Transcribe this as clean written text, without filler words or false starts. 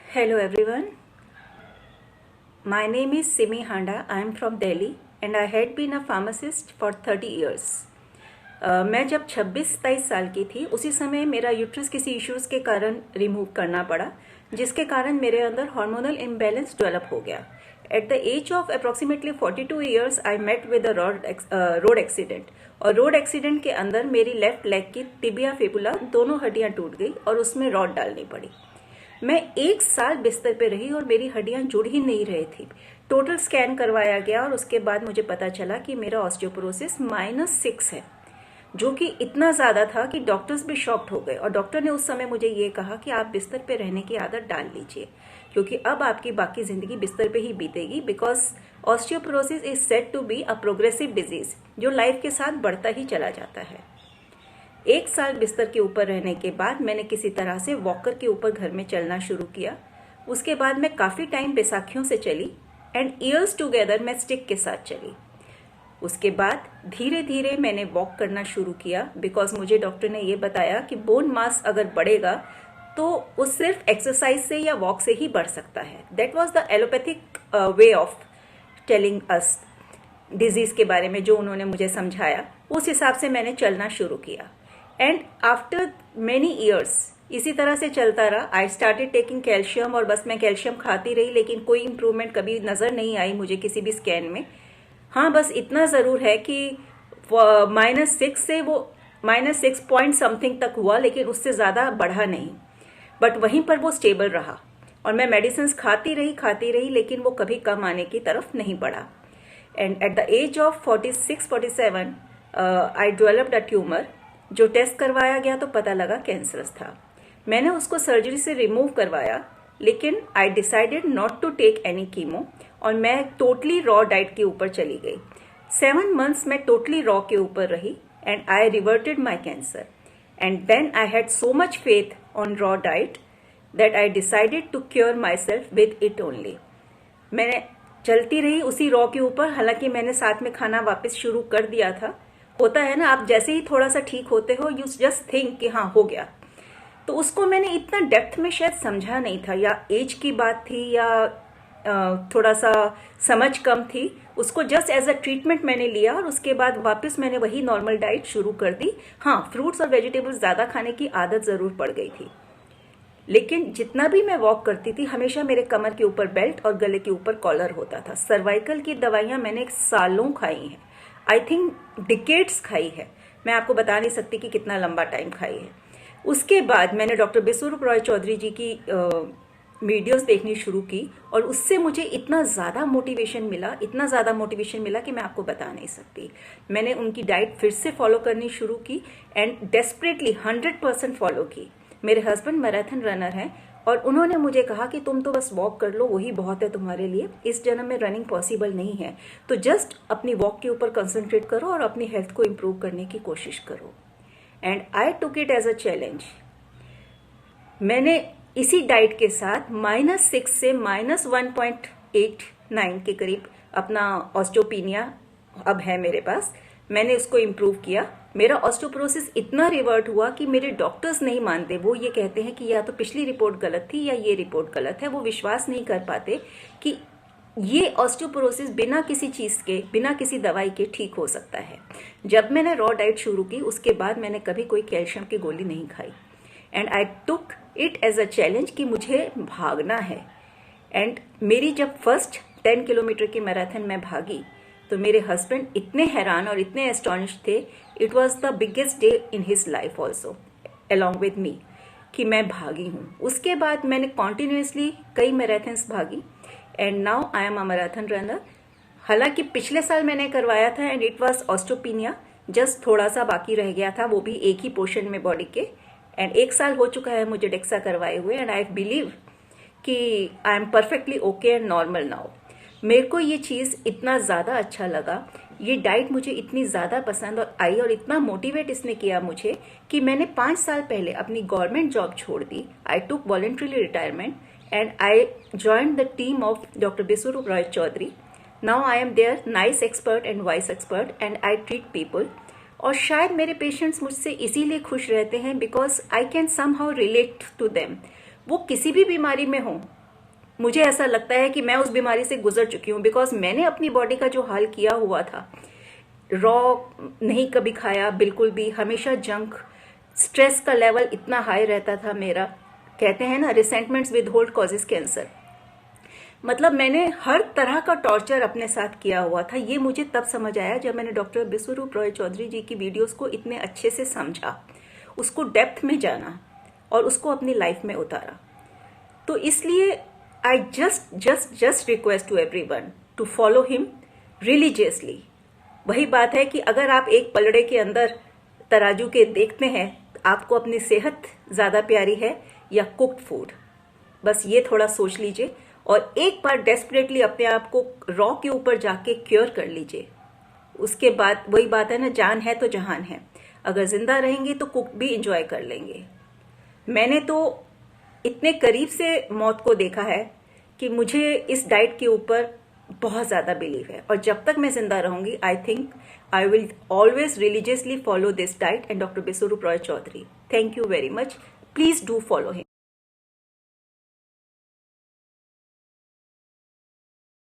Hello everyone. My name is Simi Handa. I am from Delhi and I had been a pharmacist for 30 years. मैं जब 26-27 साल की थी उसी समय मेरा यूट्रस किसी इश्यूज़ के कारण रिमूव करना पड़ा, जिसके कारण मेरे अंदर हार्मोनल इम्बैलेंस डेवलप हो गया. At the age of approximately 42 years I met with a road accident. और रोड एक्सीडेंट के अंदर मेरी लेफ्ट लेग की टिबिया फिबुला दोनों हड्डियां टूट गई और उसमें रॉड डालनी पड़ी. मैं 1 साल बिस्तर पे रही और मेरी हड्डियां जुड़ ही नहीं रही थी. टोटल स्कैन करवाया गया और उसके बाद मुझे पता चला कि मेरा ऑस्टियोपोरोसिस -6 है, जो कि इतना ज़्यादा था कि डॉक्टर्स भी शॉक्ड हो गए. और डॉक्टर ने उस समय मुझे ये कहा कि आप बिस्तर पे रहने की आदत डाल लीजिए, क्योंकि अब आपकी बाकी ज़िंदगी बिस्तर पे ही बीतेगी. Because osteoporosis is said to be a progressive disease जो लाइफ के साथ बढ़ता ही चला जाता है. 1 साल बिस्तर के ऊपर रहने के बाद मैंने किसी तरह से वॉकर के ऊपर घर में चलना शुरू किया. उसके बाद मैं काफ़ी टाइम बैसाखियों से चली एंड ईयर्स टुगेदर मैं स्टिक के साथ चली. उसके बाद धीरे धीरे मैंने वॉक करना शुरू किया, बिकॉज मुझे डॉक्टर ने ये बताया कि बोन मास अगर बढ़ेगा तो वो सिर्फ एक्सरसाइज से या वॉक से ही बढ़ सकता है. That was the allopathic way of telling us disease के बारे में जो उन्होंने मुझे समझाया. उस हिसाब से मैंने चलना शुरू किया एंड आफ्टर मेनी ईयर्स इसी तरह से चलता रहा. आई स्टार्टेड टेकिंग कैल्शियम और बस मैं कैल्शियम खाती रही, लेकिन कोई इम्प्रूवमेंट कभी नज़र नहीं आई मुझे किसी भी स्कैन में. हाँ, बस इतना ज़रूर है कि -6 से वो -6 पॉइंट समथिंग तक हुआ, लेकिन उससे ज़्यादा बढ़ा नहीं. बट वहीं पर वो स्टेबल रहा और मैं मेडिसिन खाती रही, लेकिन वो कभी कम आने की तरफ नहीं बढ़ा. And at the age of 46-47 I developed a tumour, जो टेस्ट करवाया गया तो पता लगा कैंसरस था. मैंने उसको सर्जरी से रिमूव करवाया, लेकिन I decided not to take any chemo और मैं टोटली रॉ डाइट के ऊपर चली गई. 7 मंथ्स मैं टोटली रॉ के ऊपर रही and I reverted my cancer. And then I had so much faith on raw diet that I decided to cure myself with it only. मैंने चलती रही उसी रॉ के ऊपर, हालांकि मैंने साथ में खाना वापस शुरू कर दिया था. होता है ना, आप जैसे ही थोड़ा सा ठीक होते हो यू जस्ट थिंक कि हाँ हो गया. तो उसको मैंने इतना डेप्थ में शायद समझा नहीं था, या एज की बात थी या थोड़ा सा समझ कम थी. उसको जस्ट एज अ ट्रीटमेंट मैंने लिया और उसके बाद वापस मैंने वही नॉर्मल डाइट शुरू कर दी. हाँ, फ्रूट्स और वेजिटेबल्स ज़्यादा खाने की आदत ज़रूर पड़ गई थी, लेकिन जितना भी मैं वॉक करती थी हमेशा मेरे कमर के ऊपर बेल्ट और गले के ऊपर कॉलर होता था. सर्वाइकल की दवाइयाँ मैंने सालों खाई हैं, आई थिंक डिकेड्स खाई है. मैं आपको बता नहीं सकती कि कितना लंबा टाइम खाई है. उसके बाद मैंने डॉक्टर बिस्वरूप रॉय चौधरी जी की वीडियोस देखनी शुरू की और उससे मुझे इतना ज़्यादा मोटिवेशन मिला कि मैं आपको बता नहीं सकती. मैंने उनकी डाइट फिर से फॉलो करनी शुरू की एंड डेस्परेटली 100% फॉलो की. मेरे हस्बैंड मैराथन रनर हैं और उन्होंने मुझे कहा कि तुम तो बस वॉक कर लो, वही बहुत है तुम्हारे लिए. इस जन्म में रनिंग पॉसिबल नहीं है, तो जस्ट अपनी वॉक के ऊपर कंसंट्रेट करो और अपनी हेल्थ को इम्प्रूव करने की कोशिश करो. And I took it as a challenge. मैंने इसी डाइट के साथ -6 से -1.89 के करीब अपना ऑस्टियोपीनिया अब है मेरे पास, मैंने उसको इम्प्रूव किया. मेरा ऑस्टियोपोरोसिस इतना रिवर्ट हुआ कि मेरे डॉक्टर्स नहीं मानते. वो ये कहते हैं कि या तो पिछली रिपोर्ट गलत थी या ये रिपोर्ट गलत है. वो विश्वास नहीं कर पाते कि ये ऑस्टियोपोरोसिस बिना किसी चीज़ के, बिना किसी दवाई के ठीक हो सकता है. जब मैंने रॉ डाइट शुरू की उसके बाद मैंने कभी कोई कैल्शियम की गोली नहीं खाई and I took it as a challenge कि मुझे भागना है. एंड मेरी जब फर्स्ट 10 किलोमीटर की मैराथन में भागी तो मेरे हस्बैंड इतने हैरान और इतने एस्टॉनिश थे. It was the biggest day in his life also along with me कि मैं भागी हूँ. उसके बाद मैंने कॉन्टिन्यूसली कई मैराथन्स भागी and now I am a marathon runner. हालांकि पिछले साल मैंने करवाया था and it was osteopenia, just थोड़ा सा बाकी रह गया था, वो भी एक ही पोर्शन में बॉडी के. एंड 1 साल हो चुका है मुझे डेक्सा करवाए हुए एंड आई बिलीव कि I am perfectly okay and normal now. मेरे को ये चीज़ इतना ज़्यादा अच्छा लगा, ये डाइट मुझे इतनी ज़्यादा पसंद और आई और इतना मोटिवेट इसने किया मुझे कि मैंने 5 साल पहले अपनी गवर्नमेंट जॉब छोड़ दी. I took voluntarily retirement and I join the team of doctor Biswaroop Roy Chowdhury. Now I am their nice expert and vice expert and I treat people. और शायद मेरे पेशेंट्स मुझसे इसीलिए खुश रहते हैं because I can somehow relate to them. वो किसी भी बीमारी में हों, मुझे ऐसा लगता है कि मैं उस बीमारी से गुजर चुकी हूँ, बिकॉज मैंने अपनी बॉडी का जो हाल किया हुआ था, रॉ नहीं कभी खाया बिल्कुल भी, हमेशा जंक, स्ट्रेस का लेवल इतना हाई रहता था मेरा, कहते हैं ना रिसेंटमेंट्स विद होल्ड कॉजेज कैंसर, मतलब मैंने हर तरह का टॉर्चर अपने साथ किया हुआ था। ये मुझे तब समझ आया जब मैंने डॉक्टर बिस्वरूप रॉय चौधरी जी की वीडियोस को इतने अच्छे से समझा, उसको डेप्थ में जाना और उसको अपनी लाइफ में उतारा। तो इसलिए I just request to everyone to follow him religiously. वही बात है कि अगर आप एक पलड़े के अंदर तराजू के देखते हैं, आपको अपनी सेहत ज़्यादा प्यारी है या कुक्ड फूड, बस ये थोड़ा सोच लीजिए और एक बार डेस्परेटली अपने आप को रॉ के ऊपर जाके क्योर कर लीजिए। उसके बाद वही बात है ना, जान है तो जहान है, अगर जिंदा रहेंगे तो कुक भी इंजॉय कर लेंगे। मैंने तो इतने करीब से मौत को देखा है कि मुझे इस डाइट के ऊपर बहुत ज़्यादा बिलीव है, और जब तक मैं जिंदा रहूंगी I think I will always religiously follow this diet and doctor Biswaroop Roy Chowdhury. Thank you very much, please do follow him.